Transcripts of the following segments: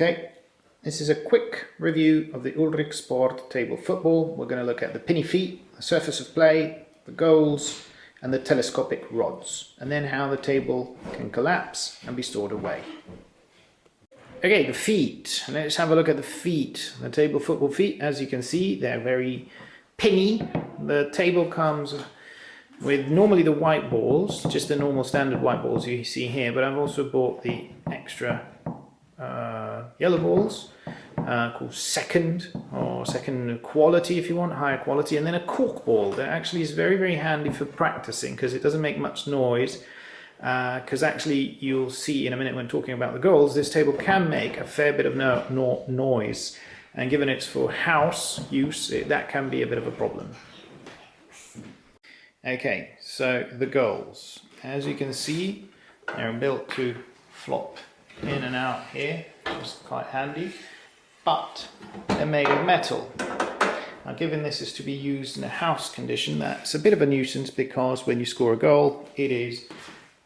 Okay, this is a quick review of the Ullrich Sport table football. We're going to look at the Pinny Feet, the surface of play, the goals and the telescopic rods, and then how the table can collapse and be stored away. Okay, the feet. Let's have a look at the feet. The table football feet, as you can see, they're very pinny. The table comes with normally the white balls, just the normal standard white balls you see here, but I've also bought the extra yellow balls called second quality, if you want, higher quality, and then a cork ball that actually is very handy for practicing because it doesn't make much noise. Because actually you'll see in a minute when talking about the goals, this table can make a fair bit of noise, and given it's for house use, that can be a bit of a problem. Okay, so the goals, as you can see, they're built to flop in and out here, which is quite handy, but they're made of metal. Now, given this is to be used in a house condition, that's a bit of a nuisance because when you score a goal, it is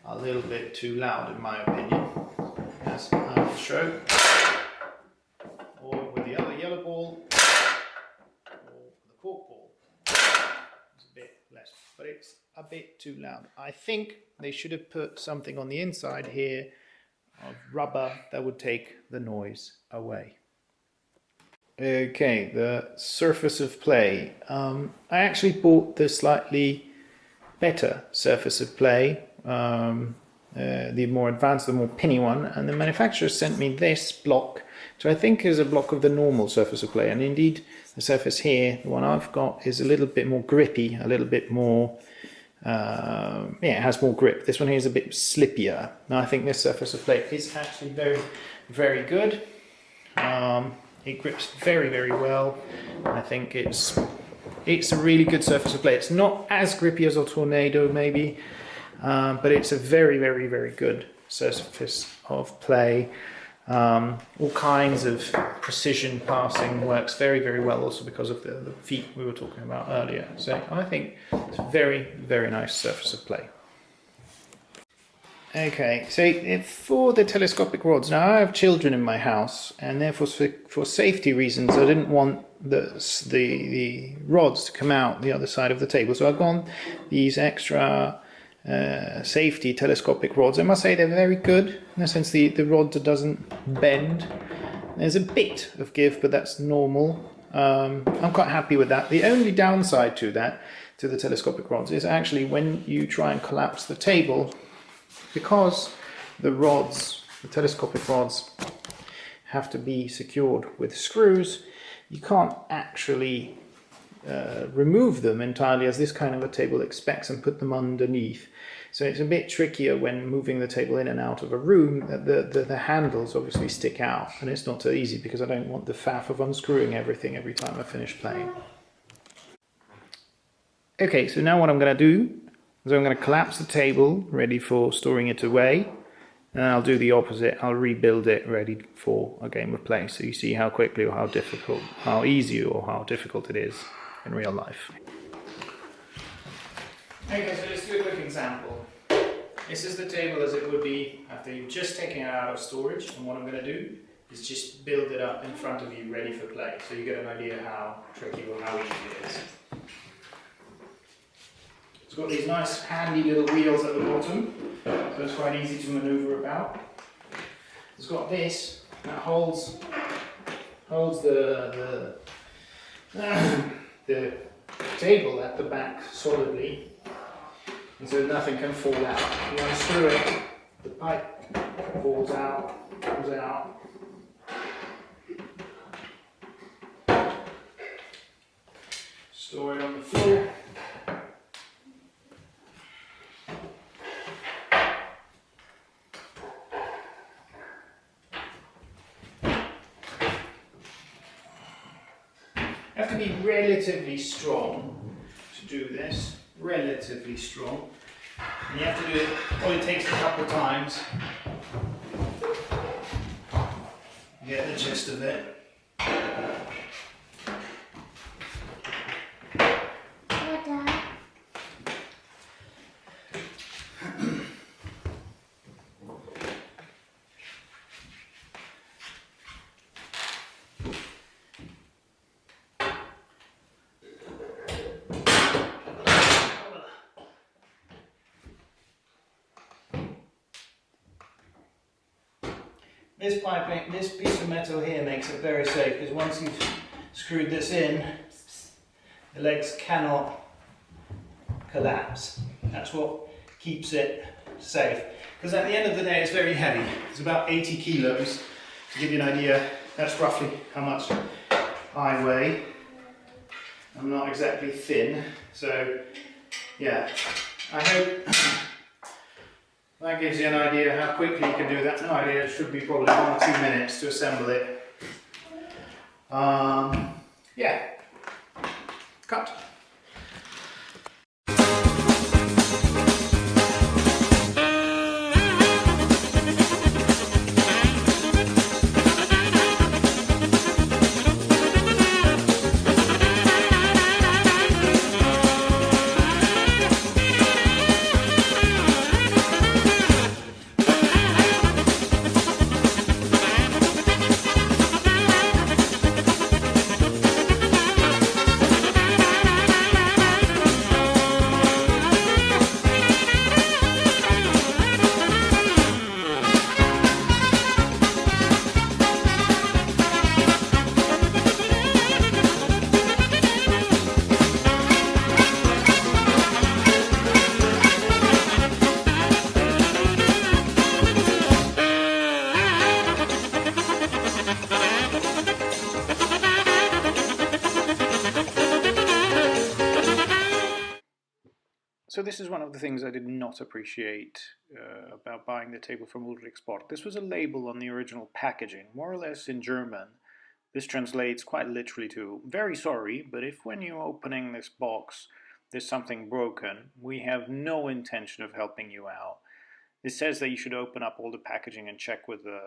a little bit too loud in my opinion, as I will show. Or with the other yellow ball, or the cork ball, it's a bit less, but it's a bit too loud. I think they should have put something on the inside here of rubber that would take the noise away. Okay, the surface of play. I actually bought the slightly better surface of play, the more advanced, the more pinny one, and the manufacturer sent me this block, which I think is a block of the normal surface of play, and indeed the surface here, the one I've got, is a little bit more grippy, a little bit more, yeah, it has more grip. This one here is a bit slippier. Now I think this surface of play is actually very good. It grips very well. I think it's a really good surface of play. It's not as grippy as a Tornado maybe, but it's a very good surface of play. All kinds of precision passing works very well, also because of the feet we were talking about earlier. So I think it's a very nice surface of play. Okay, so for the telescopic rods, now I have children in my house, and therefore for safety reasons I didn't want the rods to come out the other side of the table, so I've gone these extra safety telescopic rods. I must say they're very good in the sense the rod doesn't bend. There's a bit of give, but that's normal. I'm quite happy with that. The only downside to the telescopic rods, is actually when you try and collapse the table, because the telescopic rods have to be secured with screws, you can't actually remove them entirely as this kind of a table expects and put them underneath. So it's a bit trickier when moving the table in and out of a room. The handles obviously stick out, and it's not so easy because I don't want the faff of unscrewing everything every time I finish playing. Okay, so now what I'm going to do is I'm going to collapse the table ready for storing it away, and I'll do the opposite. I'll rebuild it ready for a game of play, so you see how quickly or how difficult, how easy or how difficult it is in real life. Okay, so let's do a quick example. This is the table as it would be after you've just taken it out of storage, and what I'm going to do is just build it up in front of you ready for play, so you get an idea how tricky or how easy it is. It's got these nice handy little wheels at the bottom, so it's quite easy to maneuver about. It's got this that holds the table at the back solidly, and so nothing can fall out. You unscrew it, the pipe falls out, comes out. Store it on the floor. You have to be relatively strong to do this, relatively strong, and you have to do it, probably takes a couple of times. You get the gist of it. this piping, this piece of metal here makes it very safe, because once you've screwed this in, the legs cannot collapse. That's what keeps it safe. Because at the end of the day, it's very heavy. It's about 80 kilos. To give you an idea, that's roughly how much I weigh. I'm not exactly thin, so yeah, I hope that gives you an idea how quickly you can do that. No idea, it should be probably 1 or 2 minutes to assemble it. Yeah, cut. So this is one of the things I did not appreciate about buying the table from Ullrich Sport. This was a label on the original packaging, more or less in German. This translates quite literally to, very sorry, but if when you're opening this box there's something broken, we have no intention of helping you out. It says that you should open up all the packaging and check with the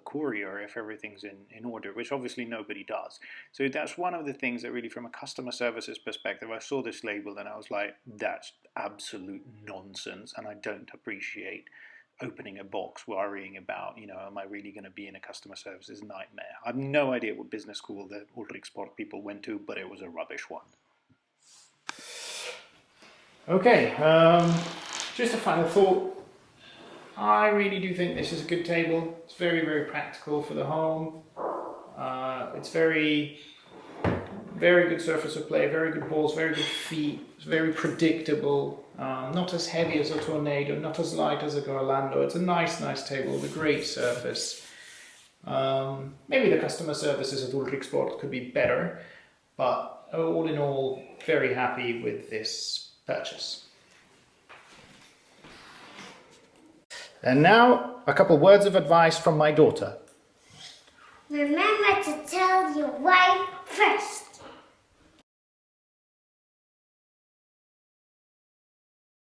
courier if everything's in order, which obviously nobody does. So that's one of the things that really, from a customer services perspective, I saw this label and I was like, that's absolute nonsense, and I don't appreciate opening a box worrying about, you know, am I really going to be in a customer services nightmare? I have no idea what business school the Ullrich Sport people went to, but it was a rubbish one. Okay, just a final thought. I really do think this is a good table. It's very, very practical for the home. It's very good surface of play, very good balls, very good feet. It's very predictable. Not as heavy as a Tornado, not as light as a Orlando. It's a nice table with a great surface. Maybe the customer services at Ullrich Sport could be better, but all in all, very happy with this purchase. And now, a couple words of advice from my daughter. Remember to tell your wife first.